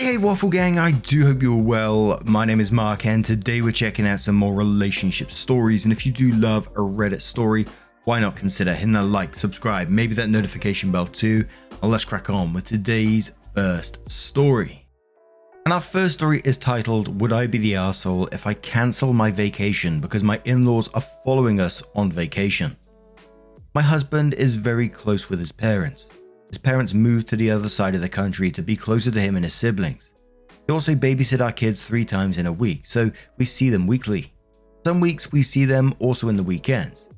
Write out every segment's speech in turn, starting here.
Hey Waffle Gang, I do hope you're well. My name is Mark and today we're checking out some more relationship stories, and if you do love a Reddit story, why not consider hitting that like, subscribe, maybe that notification bell too, and let's crack on with today's first story. And our first story is titled, Would I Be the Arsehole If I Cancel My Vacation Because My In-Laws Are Following Us on Vacation? My husband is very close with his parents. His parents moved to the other side of the country to be closer to him and his siblings. They also babysit our kids 3 times in a week, so we see them weekly. Some weeks we see them also in the weekends.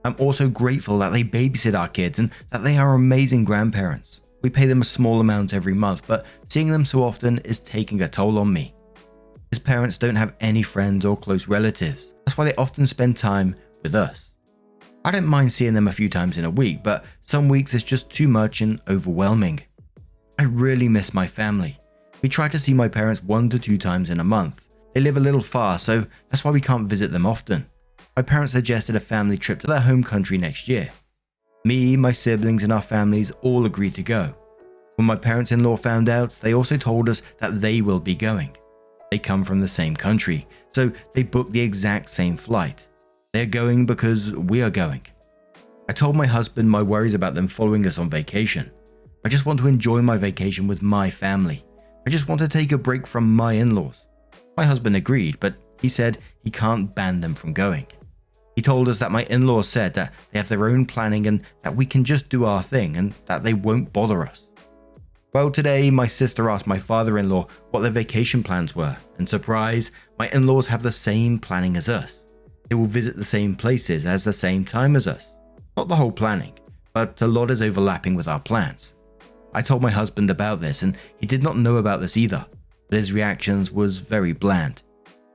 I'm also grateful that they babysit our kids and that they are amazing grandparents. We pay them a small amount every month, but seeing them so often is taking a toll on me. His parents don't have any friends or close relatives. That's why they often spend time with us. I don't mind seeing them a few times in a week, but some weeks it's just too much and overwhelming. I really miss my family. We try to see my parents 1 to 2 times in a month. They live a little far, so that's why we can't visit them often. My parents suggested a family trip to their home country next year. Me, my siblings and our families all agreed to go. When my parents-in-law found out, they also told us that they will be going. They come from the same country, so they booked the exact same flight. They're going because we are going. I told my husband my worries about them following us on vacation. I just want to enjoy my vacation with my family. I just want to take a break from my in-laws. My husband agreed, but he said he can't ban them from going. He told us that my in-laws said that they have their own planning and that we can just do our thing and that they won't bother us. Well, today my sister asked my father-in-law what their vacation plans were, and surprise, my in-laws have the same planning as us. They will visit the same places at the same time as us. Not the whole planning, but a lot is overlapping with our plans. I told my husband about this and he did not know about this either, but his reactions was very bland.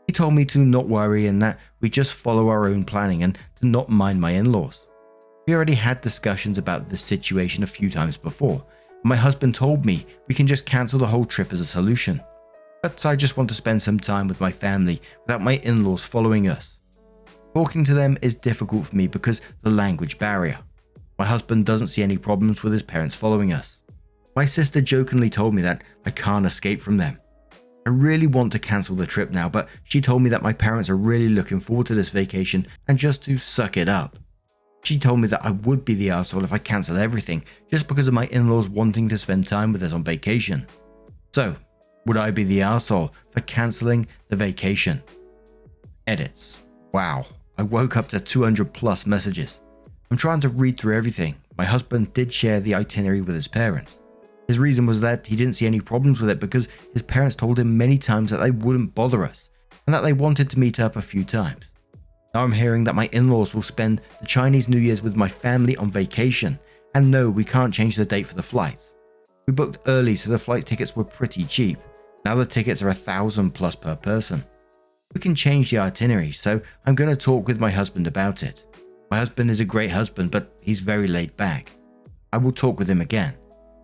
He told me to not worry and that we just follow our own planning and to not mind my in-laws. We already had discussions about this situation a few times before, and my husband told me we can just cancel the whole trip as a solution. But I just want to spend some time with my family without my in-laws following us. Talking to them is difficult for me because the language barrier. My husband doesn't see any problems with his parents following us. My sister jokingly told me that I can't escape from them. I really want to cancel the trip now, but she told me that my parents are really looking forward to this vacation and just to suck it up. She told me that I would be the arsehole if I cancel everything just because of my in-laws wanting to spend time with us on vacation. So, would I be the arsehole for cancelling the vacation? Edits. Wow. I woke up to 200 plus messages. I'm trying to read through everything. My husband did share the itinerary with his parents. His reason was that he didn't see any problems with it because his parents told him many times that they wouldn't bother us and that they wanted to meet up a few times. Now I'm hearing that my in-laws will spend the Chinese New Year's with my family on vacation, and no, we can't change the date for the flights. We booked early so the flight tickets were pretty cheap. Now the tickets are 1,000 plus per person. We can change the itinerary, so I'm going to talk with my husband about it. My husband is a great husband, but he's very laid back. I will talk with him again.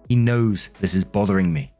He knows this is bothering me.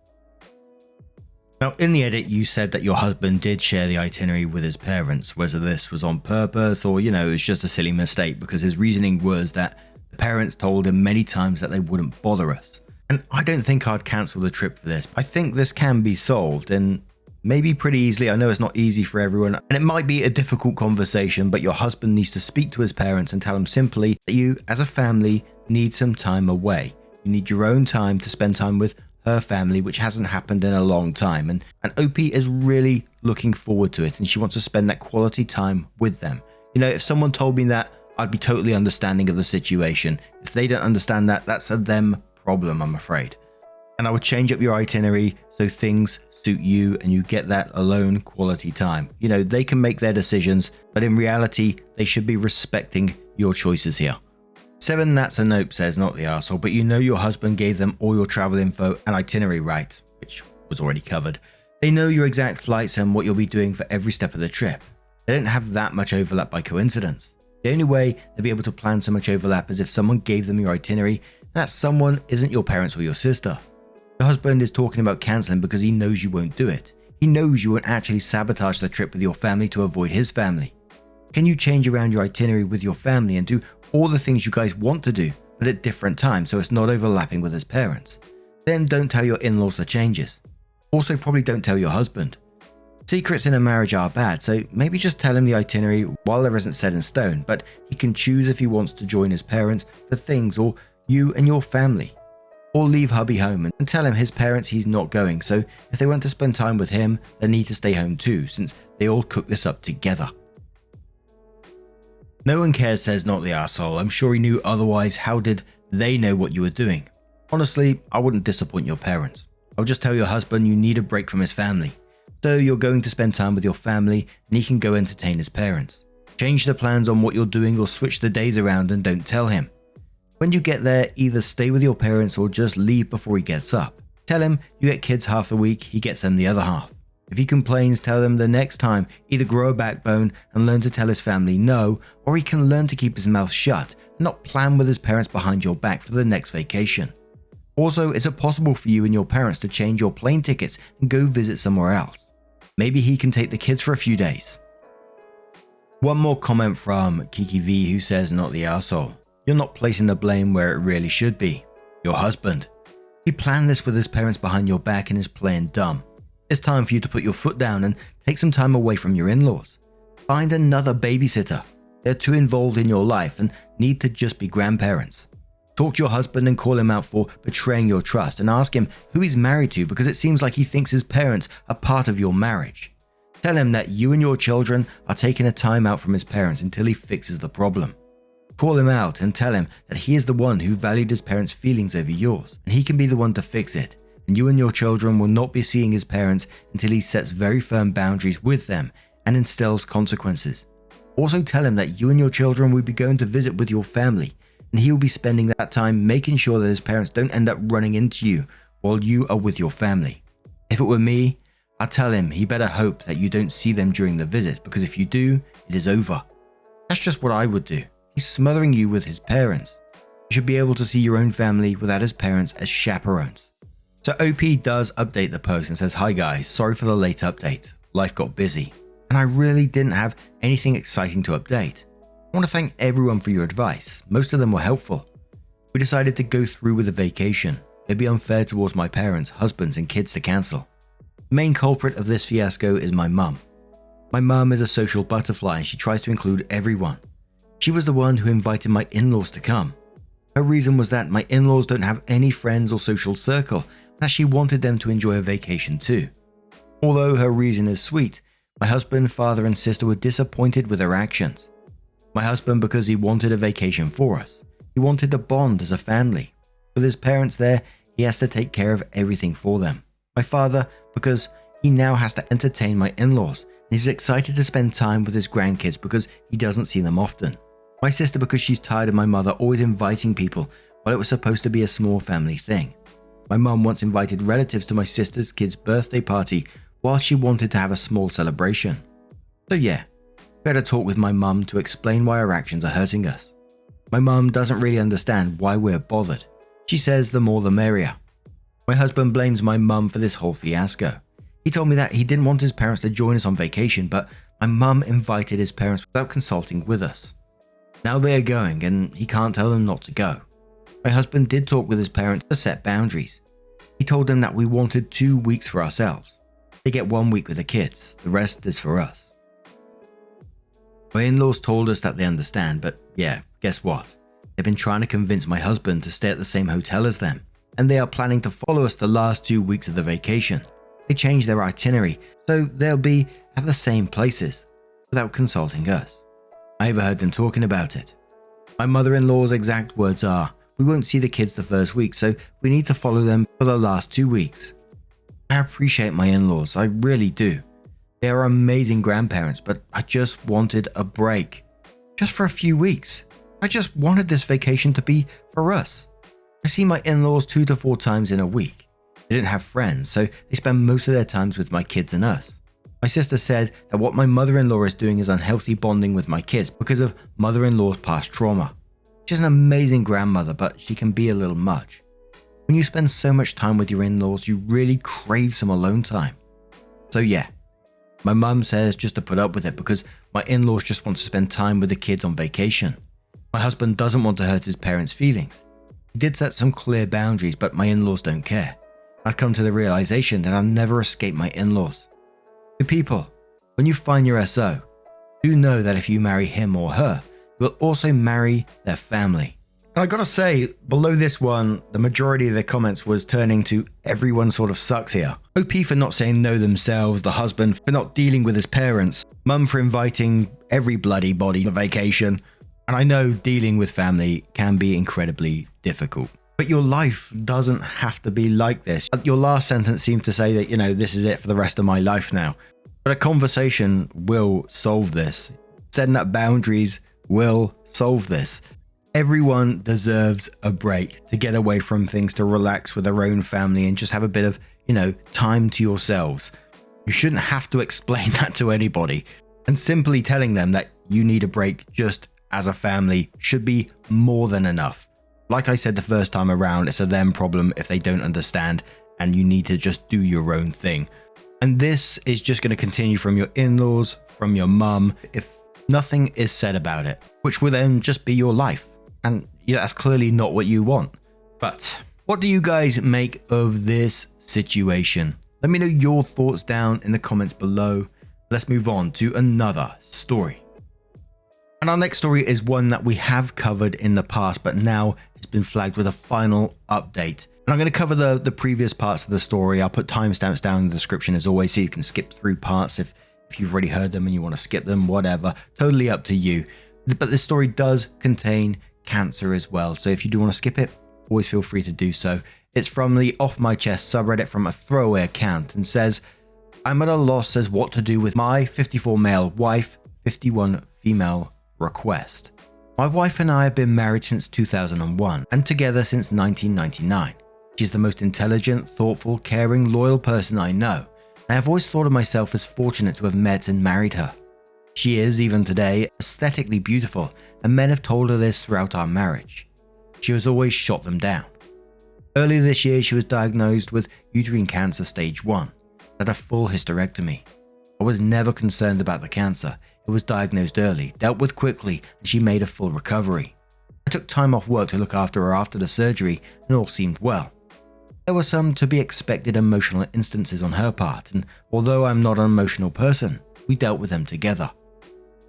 Now, in the edit, you said that your husband did share the itinerary with his parents, whether this was on purpose or, it was just a silly mistake, because his reasoning was that the parents told him many times that they wouldn't bother us. And I don't think I'd cancel the trip for this. I think this can be solved, and maybe pretty easily. I know it's not easy for everyone, and it might be a difficult conversation, but your husband needs to speak to his parents and tell them simply that you, as a family, need some time away. You need your own time to spend time with her family, which hasn't happened in a long time, and OP is really looking forward to it, and she wants to spend that quality time with them. If someone told me that, I'd be totally understanding of the situation. If they don't understand that, that's a them problem, I'm afraid. And I would change up your itinerary so things suit you and you get that alone quality time. They can make their decisions, but in reality, they should be respecting your choices here. 7 That's a Nope says, not the arsehole, but your husband gave them all your travel info and itinerary right, which was already covered. They know your exact flights and what you'll be doing for every step of the trip. They don't have that much overlap by coincidence. The only way they'll be able to plan so much overlap is if someone gave them your itinerary, and that someone isn't your parents or your sister. Your husband is talking about cancelling because he knows you won't do it. He knows you won't actually sabotage the trip with your family to avoid his family. Can you change around your itinerary with your family and do all the things you guys want to do, but at different times so it's not overlapping with his parents? Then don't tell your in-laws the changes. Also, probably don't tell your husband. Secrets in a marriage are bad, so maybe just tell him the itinerary while there isn't set in stone, but he can choose if he wants to join his parents for things or you and your family. Or leave hubby home and tell him his parents he's not going, so if they want to spend time with him, they need to stay home too, since they all cook this up together. No one cares says not the arsehole. I'm sure he knew otherwise. How did they know what you were doing? Honestly, I wouldn't disappoint your parents. I'll just tell your husband you need a break from his family. So you're going to spend time with your family and he can go entertain his parents. Change the plans on what you're doing or switch the days around and don't tell him. When you get there, either stay with your parents or just leave before he gets up. Tell him you get kids half the week, he gets them the other half. If he complains, tell him the next time either grow a backbone and learn to tell his family no, or he can learn to keep his mouth shut and not plan with his parents behind your back for the next vacation. Also, is it possible for you and your parents to change your plane tickets and go visit somewhere else? Maybe he can take the kids for a few days. One more comment from Kiki V, who says not the arsehole. You're not placing the blame where it really should be. Your husband. He planned this with his parents behind your back and is playing dumb. It's time for you to put your foot down and take some time away from your in-laws. Find another babysitter. They're too involved in your life and need to just be grandparents. Talk to your husband and call him out for betraying your trust and ask him who he's married to, because it seems like he thinks his parents are part of your marriage. Tell him that you and your children are taking a time out from his parents until he fixes the problem. Call him out and tell him that he is the one who valued his parents' feelings over yours, and he can be the one to fix it, and you and your children will not be seeing his parents until he sets very firm boundaries with them and instills consequences. Also tell him that you and your children will be going to visit with your family, and he will be spending that time making sure that his parents don't end up running into you while you are with your family. If it were me, I'd tell him he better hope that you don't see them during the visit, because if you do, it is over. That's just what I would do. He's smothering you with his parents. You should be able to see your own family without his parents as chaperones. So OP does update the post and says, "Hi guys, sorry for the late update. Life got busy, and I really didn't have anything exciting to update. I want to thank everyone for your advice. Most of them were helpful. We decided to go through with the vacation. It'd be unfair towards my parents, husbands, and kids to cancel. The main culprit of this fiasco is my mum. My mum is a social butterfly and she tries to include everyone. She was the one who invited my in-laws to come. Her reason was that my in-laws don't have any friends or social circle, and that she wanted them to enjoy a vacation too. Although her reason is sweet, my husband, father, and sister were disappointed with her actions. My husband because he wanted a vacation for us. He wanted to bond as a family. With his parents there, he has to take care of everything for them. My father because he now has to entertain my in-laws, and he's excited to spend time with his grandkids because he doesn't see them often. My sister because she's tired of my mother always inviting people while it was supposed to be a small family thing. My mum once invited relatives to my sister's kid's birthday party while she wanted to have a small celebration. So yeah, better talk with my mum to explain why her actions are hurting us. My mum doesn't really understand why we're bothered. She says the more the merrier. My husband blames my mum for this whole fiasco. He told me that he didn't want his parents to join us on vacation, but my mum invited his parents without consulting with us. Now they are going and he can't tell them not to go. My husband did talk with his parents to set boundaries. He told them that we wanted 2 weeks for ourselves. They get 1 week with the kids, the rest is for us. My in-laws told us that they understand, but yeah, guess what? They've been trying to convince my husband to stay at the same hotel as them, and they are planning to follow us the last 2 weeks of the vacation. They changed their itinerary, so they'll be at the same places, without consulting us. I overheard them talking about it. My mother-in-law's exact words are, "We won't see the kids the first week, so we need to follow them for the last 2 weeks." I appreciate my in-laws, I really do. They are amazing grandparents, but I just wanted a break. Just for a few weeks. I just wanted this vacation to be for us. I see my in-laws 2 to 4 times in a week. They didn't have friends, so they spend most of their times with my kids and us. My sister said that what my mother-in-law is doing is unhealthy bonding with my kids because of mother-in-law's past trauma. She's an amazing grandmother, but she can be a little much. When you spend so much time with your in-laws, you really crave some alone time. So yeah, my mum says just to put up with it because my in-laws just want to spend time with the kids on vacation. My husband doesn't want to hurt his parents' feelings. He did set some clear boundaries, but my in-laws don't care. I've come to the realization that I'll never escape my in-laws. So people, when you find your SO, do know that if you marry him or her, you will also marry their family. And I gotta say, below this one, the majority of the comments was turning to everyone sort of sucks here. OP for not saying no themselves, the husband for not dealing with his parents, mum for inviting every bloody body on vacation. And I know dealing with family can be incredibly difficult. But your life doesn't have to be like this. Your last sentence seems to say that, this is it for the rest of my life now. But a conversation will solve this. Setting up boundaries will solve this. Everyone deserves a break to get away from things, to relax with their own family and just have a bit of, time to yourselves. You shouldn't have to explain that to anybody. And simply telling them that you need a break just as a family should be more than enough. Like I said the first time around, it's a them problem if they don't understand, and you need to just do your own thing. And this is just going to continue from your in-laws, from your mum, if nothing is said about it, which will then just be your life. And that's clearly not what you want. But what do you guys make of this situation? Let me know your thoughts down in the comments below. Let's move on to another story. And our next story is one that we have covered in the past, but now it's been flagged with a final update. And I'm going to cover the previous parts of the story. I'll put timestamps down in the description as always, so you can skip through parts if you've already heard them and you want to skip them, whatever. Totally up to you. But this story does contain cancer as well, so if you do want to skip it, always feel free to do so. It's from the Off My Chest subreddit from a throwaway account and says, I'm at a loss as what to do with my 54 male wife, 51 female request. My wife and I have been married since 2001 and together since 1999. She's the most intelligent, thoughtful, caring, loyal person I know. I have always thought of myself as fortunate to have met and married her. She is, even today, aesthetically beautiful, and men have told her this throughout our marriage. She has always shot them down. Earlier this year, she was diagnosed with uterine cancer stage 1, had a full hysterectomy. I was never concerned about the cancer. It was diagnosed early, dealt with quickly, and she made a full recovery. I took time off work to look after her after the surgery, and all seemed well. There were some to be expected emotional instances on her part, and although I'm not an emotional person, we dealt with them together.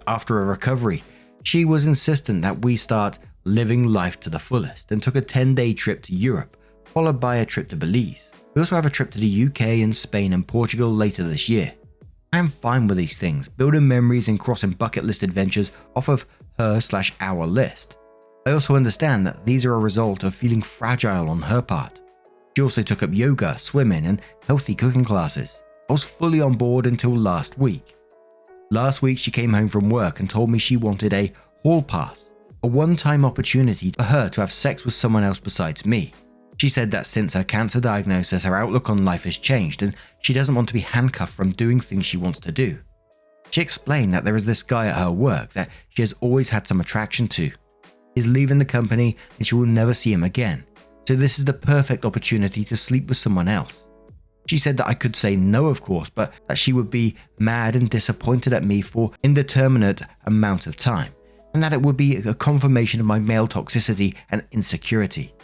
After a recovery, she was insistent that we start living life to the fullest and took a 10-day trip to Europe, followed by a trip to Belize. We also have a trip to the UK and Spain and Portugal later this year. I am fine with these things, building memories and crossing bucket list adventures off of her/our list. I also understand that these are a result of feeling fragile on her part. She also took up yoga, swimming, and healthy cooking classes. I was fully on board until last week. Last week, she came home from work and told me she wanted a hall pass, a one-time opportunity for her to have sex with someone else besides me. She said that since her cancer diagnosis, her outlook on life has changed and she doesn't want to be handcuffed from doing things she wants to do. She explained that there is this guy at her work that she has always had some attraction to. He's leaving the company and she will never see him again, so this is the perfect opportunity to sleep with someone else. She said that I could say no, of course, but that she would be mad and disappointed at me for indeterminate amount of time, and that it would be a confirmation of my male toxicity and insecurity.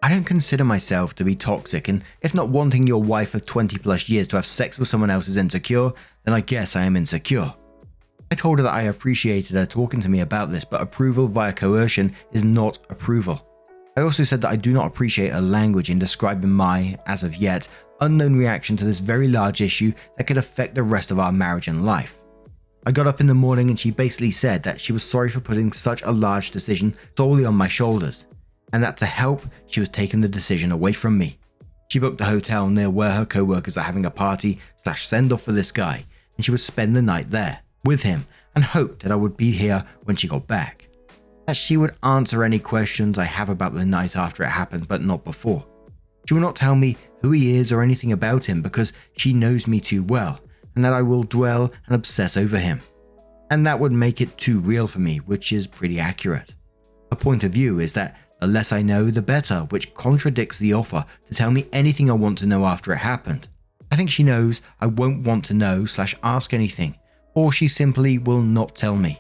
I don't consider myself to be toxic, and if not wanting your wife of 20 plus years to have sex with someone else is insecure, then I guess I am insecure. I told her that I appreciated her talking to me about this, but approval via coercion is not approval. I also said that I do not appreciate her language in describing my, as of yet, unknown reaction to this very large issue that could affect the rest of our marriage and life. I got up in the morning and she basically said that she was sorry for putting such a large decision solely on my shoulders, and that to help, she was taking the decision away from me. She booked a hotel near where her co-workers are having a party/send-off for this guy, and she would spend the night there with him and hoped that I would be here when she got back. That she would answer any questions I have about the night after it happened, but not before. She will not tell me who he is or anything about him because she knows me too well, and that I will dwell and obsess over him. And that would make it too real for me, which is pretty accurate. Her point of view is that the less I know, the better, which contradicts the offer to tell me anything I want to know after it happened. I think she knows I won't want to know/ask anything, or she simply will not tell me.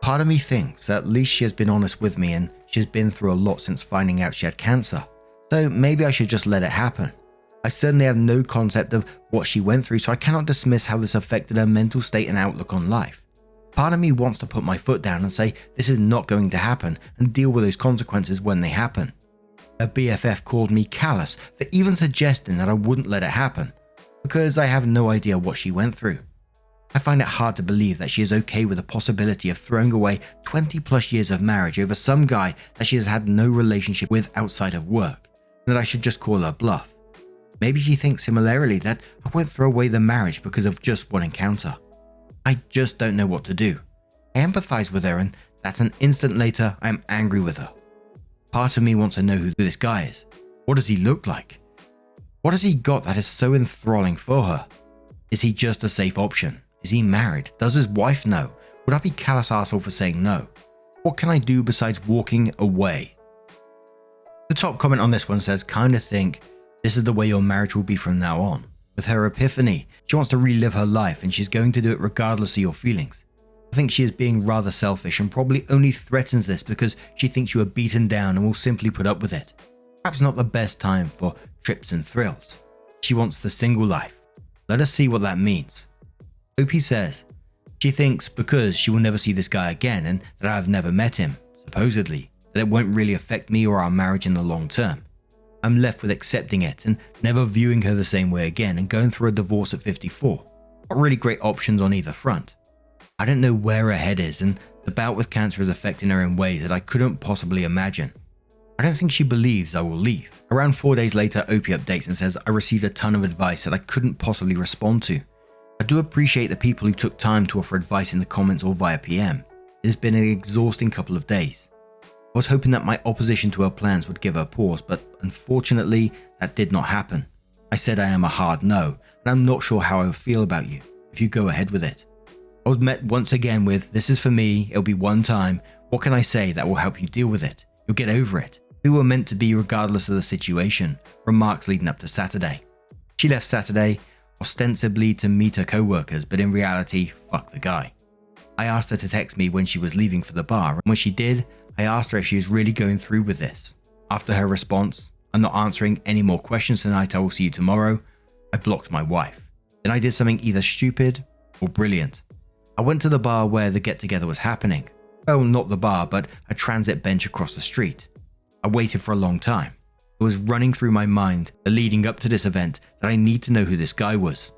Part of me thinks at least she has been honest with me and she has been through a lot since finding out she had cancer, So maybe I should just let it happen. I certainly have no concept of what she went through, so I cannot dismiss how this affected her mental state and outlook on life. Part of me wants to put my foot down and say this is not going to happen and deal with those consequences when they happen. Her BFF called me callous for even suggesting that I wouldn't let it happen, because I have no idea what she went through. I find it hard to believe that she is okay with the possibility of throwing away 20 plus years of marriage over some guy that she has had no relationship with outside of work, and that I should just call her bluff. Maybe she thinks similarly that I won't throw away the marriage because of just one encounter. I just don't know what to do. I empathize with her, and that's an instant later I am angry with her. Part of me wants to know who this guy is. What does he look like? What has he got that is so enthralling for her? Is he just a safe option? Is he married? Does his wife know? Would I be callous arsehole for saying no? What can I do besides walking away? The top comment on this one says, kinda think this is the way your marriage will be from now on. With her epiphany, she wants to relive her life and she's going to do it regardless of your feelings. I think she is being rather selfish and probably only threatens this because she thinks you are beaten down and will simply put up with it. Perhaps not the best time for trips and thrills. She wants the single life. Let us see what that means. OP says, she thinks because she will never see this guy again and that I have never met him, supposedly, that it won't really affect me or our marriage in the long term. I'm left with accepting it and never viewing her the same way again and going through a divorce at 54. Not really great options on either front. I don't know where her head is, and the bout with cancer is affecting her in ways that I couldn't possibly imagine. I don't think she believes I will leave. Around 4 days later, OP updates and says I received a ton of advice that I couldn't possibly respond to. I do appreciate the people who took time to offer advice in the comments or via PM. It has been an exhausting couple of days. I was hoping that my opposition to her plans would give her pause, but unfortunately, that did not happen. I said I am a hard no, and I'm not sure how I will feel about you if you go ahead with it. I was met once again with, this is for me, it'll be one time, what can I say that will help you deal with it? You'll get over it. We were meant to be regardless of the situation, remarks leading up to Saturday. She left Saturday, ostensibly to meet her co-workers, but in reality, fuck the guy. I asked her to text me when she was leaving for the bar, and when she did, I asked her if she was really going through with this. After her response, I'm not answering any more questions tonight, I will see you tomorrow, I blocked my wife. Then I did something either stupid or brilliant. I went to the bar where the get-together was happening. Well, not the bar, but a transit bench across the street. I waited for a long time. It was running through my mind, the leading up to this event, that I need to know who this guy was.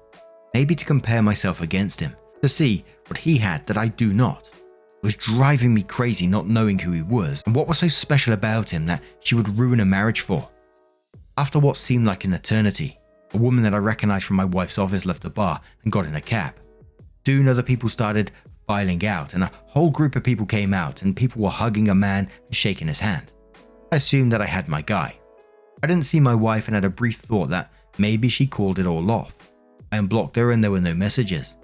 Maybe to compare myself against him, to see what he had that I do not. It was driving me crazy not knowing who he was and what was so special about him that she would ruin a marriage for. After what seemed like an eternity, a woman that I recognized from my wife's office left the bar and got in a cab. Soon other people started filing out and a whole group of people came out and people were hugging a man and shaking his hand. I assumed that I had my guy. I didn't see my wife and had a brief thought that maybe she called it all off. I unblocked her and there were no messages.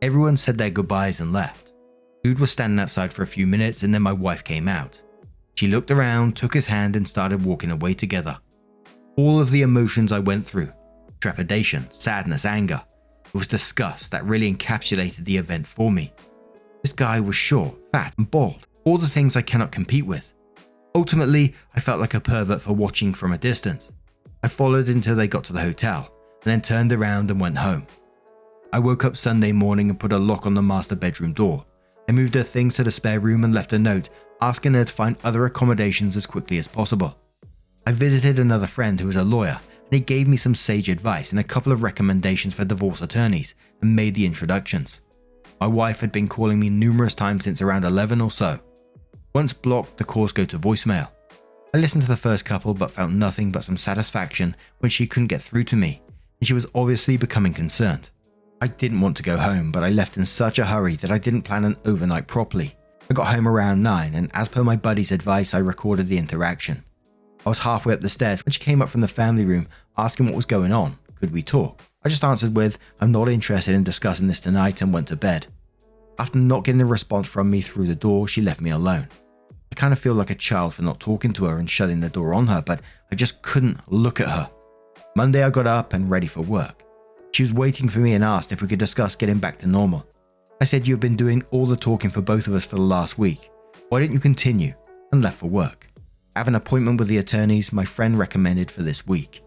Everyone said their goodbyes and left. Dude was standing outside for a few minutes and then my wife came out. She looked around, took his hand and started walking away together. All of the emotions I went through, trepidation, sadness, anger, it was disgust that really encapsulated the event for me. This guy was short, fat and bald, all the things I cannot compete with. Ultimately, I felt like a pervert for watching from a distance. I followed until they got to the hotel and then turned around and went home. I woke up Sunday morning and put a lock on the master bedroom door. I moved her things to the spare room and left a note asking her to find other accommodations as quickly as possible. I visited another friend who was a lawyer and he gave me some sage advice and a couple of recommendations for divorce attorneys and made the introductions. My wife had been calling me numerous times since around 11 or so. Once blocked, the calls go to voicemail. I listened to the first couple but found nothing but some satisfaction when she couldn't get through to me and she was obviously becoming concerned. I didn't want to go home, but I left in such a hurry that I didn't plan an overnight properly. I got home around 9 and as per my buddy's advice I recorded the interaction. I was halfway up the stairs when she came up from the family room asking what was going on. Could we talk? I just answered with, I'm not interested in discussing this tonight and went to bed. After not getting a response from me through the door, she left me alone. I kind of feel like a child for not talking to her and shutting the door on her, but I just couldn't look at her. Monday I got up and ready for work. She was waiting for me and asked if we could discuss getting back to normal. I said you've been doing all the talking for both of us for the last week. Why didn't you continue? And left for work. I have an appointment with the attorneys my friend recommended for this week.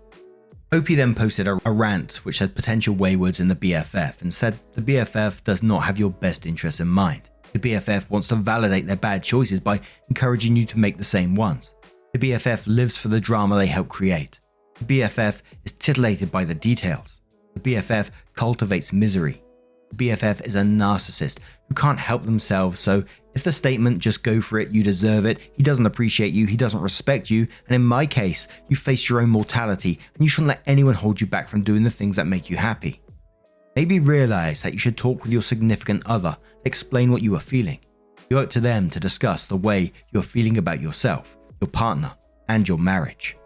Opie then posted a rant which had potential waywards in the BFF and said the BFF does not have your best interests in mind. The BFF wants to validate their bad choices by encouraging you to make the same ones. The BFF lives for the drama they help create. The BFF is titillated by the details. The BFF cultivates misery. The BFF is a narcissist who can't help themselves, so if the statement "just go for it, you deserve it," he doesn't appreciate you, he doesn't respect you, and in my case, you face your own mortality and you shouldn't let anyone hold you back from doing the things that make you happy. Maybe realize that you should talk with your significant other, explain what you are feeling. You owe it to them to discuss the way you are feeling about yourself, your partner, and your marriage.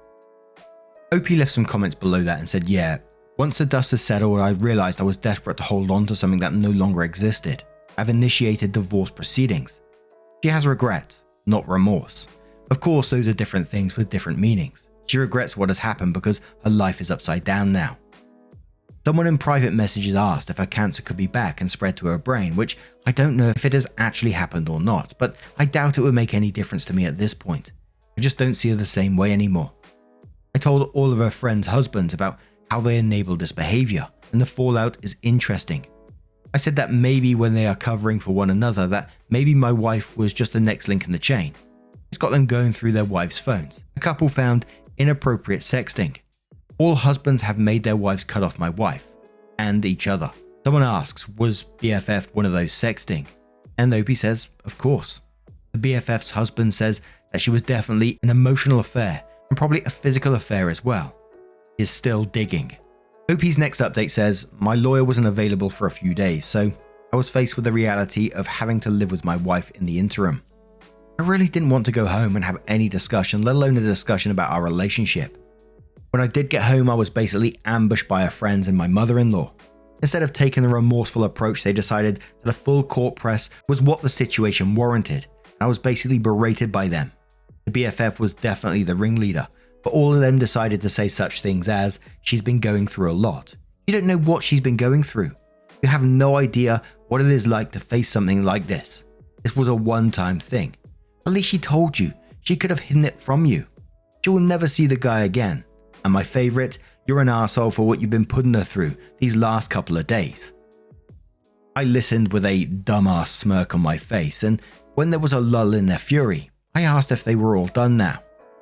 Opie left some comments below that and said, "Yeah, once the dust has settled, I realized I was desperate to hold on to something that no longer existed. I've initiated divorce proceedings." She has regret, not remorse. Of course, those are different things with different meanings. She regrets what has happened because her life is upside down now. Someone in private messages asked if her cancer could be back and spread to her brain, which I don't know if it has actually happened or not, but I doubt it would make any difference to me at this point. I just don't see her the same way anymore. I told all of her friends' husbands about how they enabled this behavior, and the fallout is interesting. I said that maybe when they are covering for one another, that maybe my wife was just the next link in the chain. It's got them going through their wives' phones. A couple found inappropriate sexting. All husbands have made their wives cut off my wife and each other. Someone asks, was BFF one of those sexting? And Opie says, of course. The BFF's husband says that she was definitely an emotional affair and probably a physical affair as well. He is still digging. Opie's next update says, my lawyer wasn't available for a few days, so I was faced with the reality of having to live with my wife in the interim. I really didn't want to go home and have any discussion, let alone a discussion about our relationship. When I did get home, I was basically ambushed by her friends and my mother-in-law. Instead of taking the remorseful approach, they decided that a full court press was what the situation warranted. I was basically berated by them. The BFF was definitely the ringleader, but all of them decided to say such things as, she's been going through a lot. You don't know what she's been going through. You have no idea what it is like to face something like this. This was a one-time thing. At least she told you. She could have hidden it from you. She will never see the guy again. And my favorite, you're an arsehole for what you've been putting her through these last couple of days. I listened with a dumbass smirk on my face, and when there was a lull in their fury, I asked if they were all done now.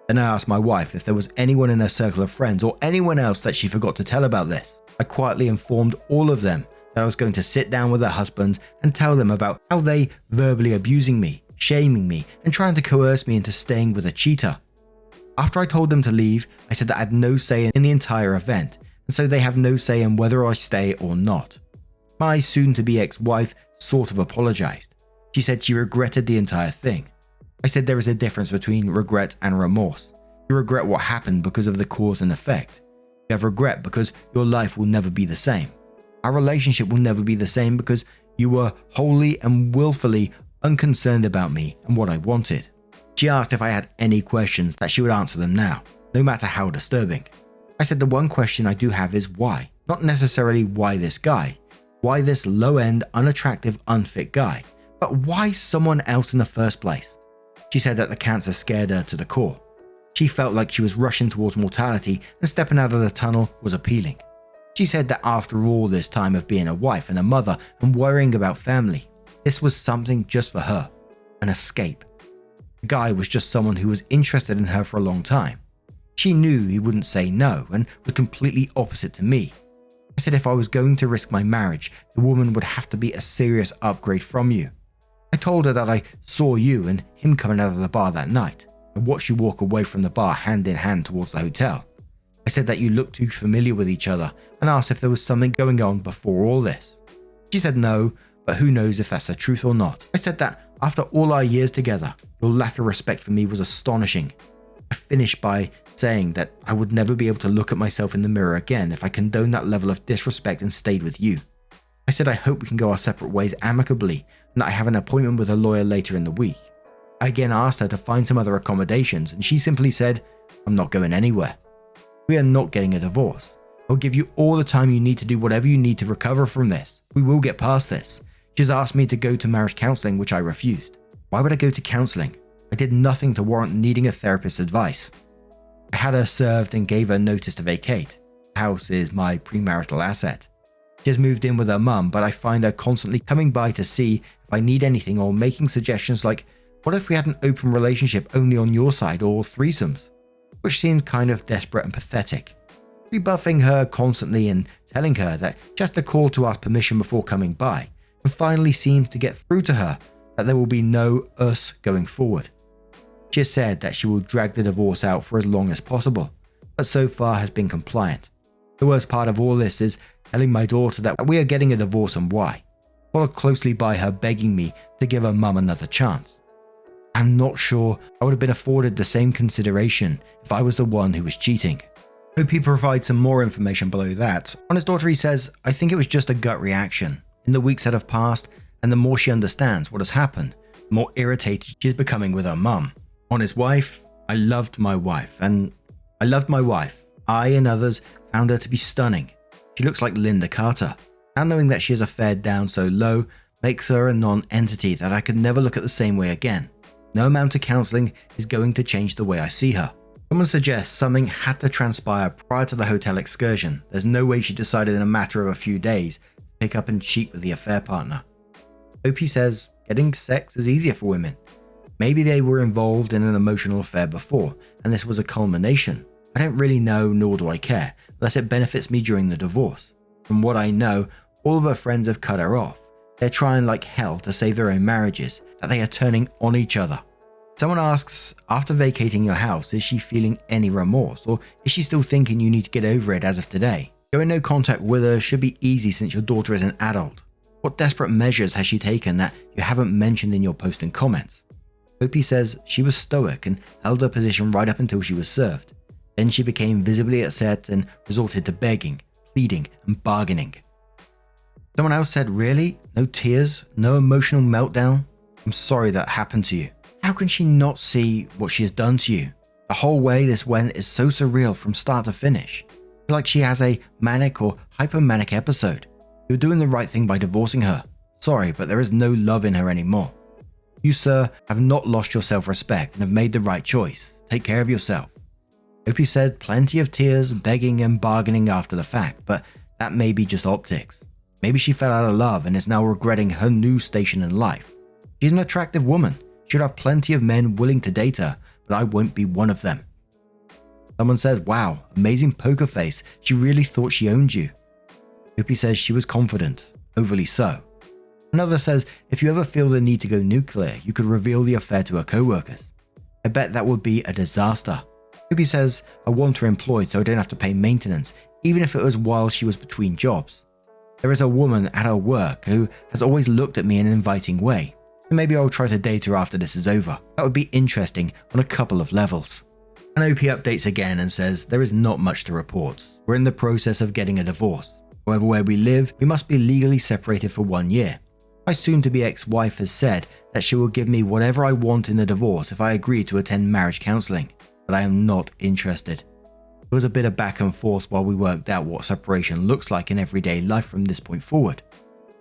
Then I asked my wife if there was anyone in her circle of friends or anyone else that she forgot to tell about this. I quietly informed all of them that I was going to sit down with their husbands and tell them about how they verbally abusing me, shaming me, and trying to coerce me into staying with a cheater. After I told them to leave, I said that I had no say in the entire event, and so they have no say in whether I stay or not. My soon-to-be ex-wife sort of apologized. She said she regretted the entire thing. I said there is a difference between regret and remorse. You regret what happened because of the cause and effect. You have regret because your life will never be the same. Our relationship will never be the same because you were wholly and willfully unconcerned about me and what I wanted. She asked if I had any questions that she would answer them now, no matter how disturbing. I said the one question I do have is why? Not necessarily why this guy, why this low-end, unattractive, unfit guy, but why someone else in the first place? She said that the cancer scared her to the core. She felt like she was rushing towards mortality and stepping out of the tunnel was appealing. She said that after all this time of being a wife and a mother and worrying about family, this was something just for her, an escape. The guy was just someone who was interested in her for a long time. She knew he wouldn't say no and was completely opposite to me. I said if I was going to risk my marriage, the woman would have to be a serious upgrade from you. I told her that I saw you and him coming out of the bar that night. I watched you walk away from the bar hand in hand towards the hotel. I said that you looked too familiar with each other and asked if there was something going on before all this. She said no, but who knows if that's the truth or not. I said that after all our years together, your lack of respect for me was astonishing. I finished by saying that I would never be able to look at myself in the mirror again if I condoned that level of disrespect and stayed with you. I said I hope we can go our separate ways amicably and that I have an appointment with a lawyer later in the week. I again asked her to find some other accommodations and she simply said, I'm not going anywhere. We are not getting a divorce. I'll give you all the time you need to do whatever you need to recover from this. We will get past this. She's asked me to go to marriage counselling, which I refused. Why would I go to counselling? I did nothing to warrant needing a therapist's advice. I had her served and gave her notice to vacate. The house is my premarital asset. She has moved in with her mum, but I find her constantly coming by to see if I need anything or making suggestions like, what if we had an open relationship only on your side or threesomes? Which seemed kind of desperate and pathetic. Rebuffing her constantly and telling her that she has to call to ask permission before coming by, and finally seems to get through to her that there will be no us going forward. She has said that she will drag the divorce out for as long as possible, but so far has been compliant. The worst part of all this is telling my daughter that we are getting a divorce and why, followed closely by her begging me to give her mum another chance. I'm not sure I would have been afforded the same consideration if I was the one who was cheating. OP provides some more information below that. On his daughter he says, I think it was just a gut reaction. In the weeks that have passed, and the more she understands what has happened, the more irritated she is becoming with her mum. On his wife, I loved my wife. I and others found her to be stunning. She looks like Linda Carter. Now knowing that she has a fared down so low makes her a non-entity that I could never look at the same way again. No amount of counselling is going to change the way I see her. Someone suggests something had to transpire prior to the hotel excursion. There's no way she decided in a matter of a few days to pick up and cheat with the affair partner. OP says getting sex is easier for women. Maybe they were involved in an emotional affair before, and this was a culmination. I don't really know, nor do I care, unless it benefits me during the divorce. From what I know, all of her friends have cut her off. They're trying like hell to save their own marriages, that they are turning on each other. Someone asks, after vacating your house, is she feeling any remorse, or is she still thinking you need to get over it as of today? Going no contact with her should be easy since your daughter is an adult. What desperate measures has she taken that you haven't mentioned in your post and comments? OP says she was stoic and held her position right up until she was served. Then she became visibly upset and resorted to begging, pleading, and bargaining. Someone else said, really? No tears? No emotional meltdown? I'm sorry that happened to you. How can she not see what she has done to you? The whole way this went is so surreal from start to finish. It's like she has a manic or hypomanic episode. You're doing the right thing by divorcing her. Sorry, but there is no love in her anymore. You, sir, have not lost your self-respect and have made the right choice. Take care of yourself. OP said plenty of tears, begging and bargaining after the fact, but that may be just optics. Maybe she fell out of love and is now regretting her new station in life. She's an attractive woman. She should have plenty of men willing to date her, but I won't be one of them. Someone says, wow, amazing poker face. She really thought she owned you. OP says she was confident, overly so. Another says, if you ever feel the need to go nuclear, you could reveal the affair to her co-workers. I bet that would be a disaster. OP says, I want her employed so I don't have to pay maintenance, even if it was while she was between jobs. There is a woman at her work who has always looked at me in an inviting way, so maybe I'll try to date her after this is over. That would be interesting on a couple of levels. And OP updates again and says, there is not much to report. We're in the process of getting a divorce. However, where we live, we must be legally separated for 1 year. My soon-to-be ex-wife has said that she will give me whatever I want in the divorce if I agree to attend marriage counselling, but I am not interested. There was a bit of back and forth while we worked out what separation looks like in everyday life from this point forward.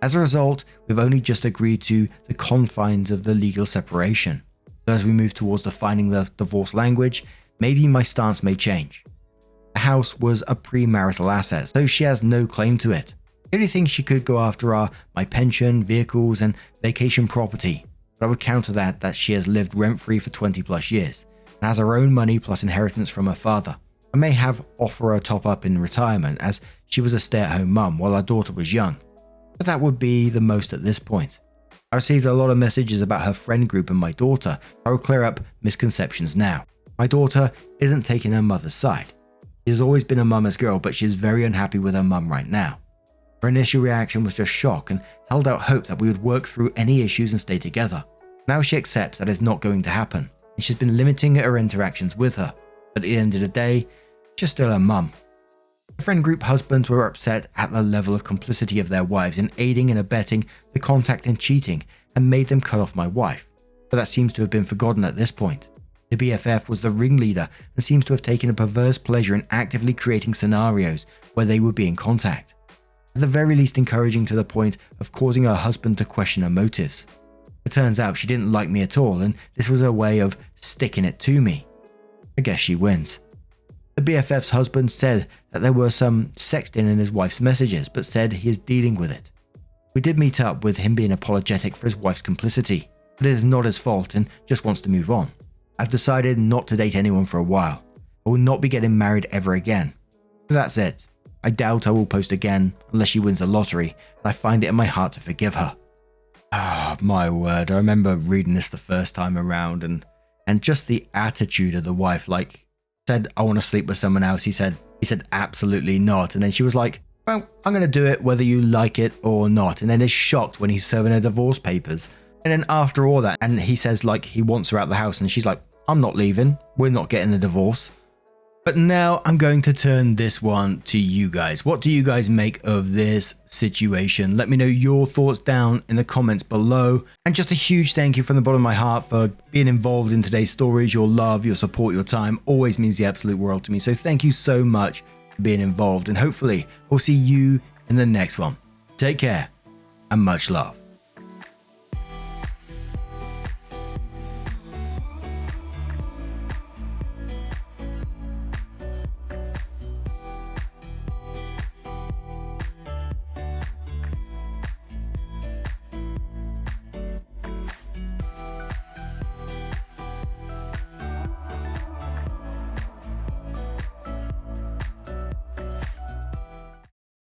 As a result, we've only just agreed to the confines of the legal separation. So as we move towards defining the divorce language, maybe my stance may change. The house was a premarital asset, so she has no claim to it. The only things she could go after are my pension, vehicles, and vacation property. But I would counter that she has lived rent-free for 20 plus years, and has her own money plus inheritance from her father. I may have offer her a top-up in retirement, as she was a stay-at-home mum while our daughter was young. But that would be the most at this point. I received a lot of messages about her friend group and my daughter, so I will clear up misconceptions now. My daughter isn't taking her mother's side. She has always been a mama's girl, but she is very unhappy with her mum right now. Her initial reaction was just shock and held out hope that we would work through any issues and stay together. Now she accepts that is not going to happen, and she's been limiting her interactions with her. But at the end of the day, she's still her mum. The friend group husbands were upset at the level of complicity of their wives in aiding and abetting the contact and cheating, and made them cut off my wife. But that seems to have been forgotten at this point. The BFF was the ringleader and seems to have taken a perverse pleasure in actively creating scenarios where they would be in contact. At the very least encouraging to the point of causing her husband to question her motives. It turns out she didn't like me at all, and this was her way of sticking it to me. I guess she wins. The BFF's husband said that there were some sexting in his wife's messages, but said he is dealing with it. We did meet up with him being apologetic for his wife's complicity, but it is not his fault and just wants to move on. I've decided not to date anyone for a while. I will not be getting married ever again. So that's it. I doubt I will post again unless she wins the lottery, and I find it in my heart to forgive her. Ah, my word, I remember reading this the first time around and just the attitude of the wife, like, said, I want to sleep with someone else. He said absolutely not. And then she was like, well, I'm going to do it whether you like it or not. And then is shocked when he's serving her divorce papers. And then after all that, and he says like he wants her out the house, and she's like, I'm not leaving. We're not getting a divorce. But now I'm going to turn this one to you guys. What do you guys make of this situation? Let me know your thoughts down in the comments below. And just a huge thank you from the bottom of my heart for being involved in today's stories. Your love, your support, your time always means the absolute world to me. So thank you so much for being involved. And hopefully we'll see you in the next one. Take care and much love.